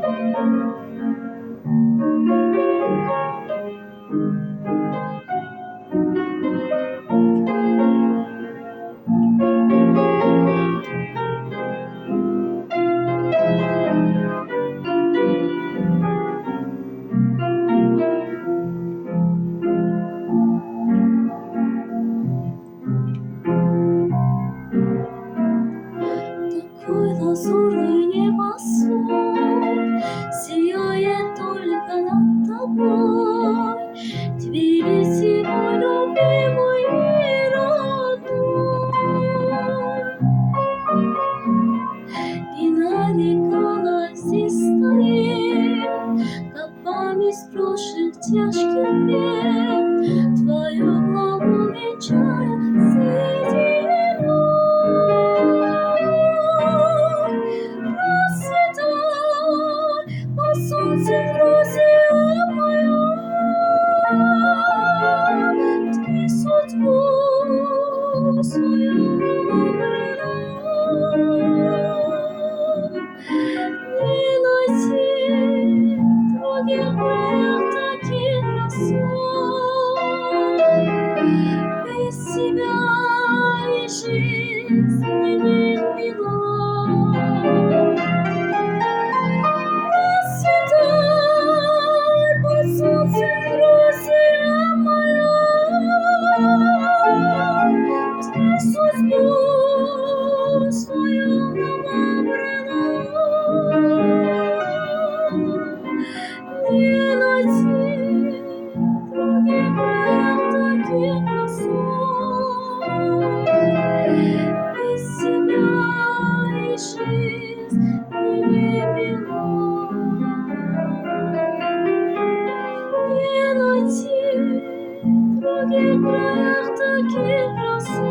Такой лазурный небосвод сияет только над тобой, Тбилиси, мой любимый и родной. И на река здесь стоит, как память прошлых тяжких бед, твою главу венчая сединой. Расцветай под солнцем, Грузия моя, ты судьбу свою обрела. Не найти в других краях таких красот. Без тебя и жизнь не мила. Расцветай под солнцем, Грузия моя, ты судьбу свою обрела. Не найти в других краях таких красот. Без тебя и жизнь не мила. Не найти в других краях таких красот.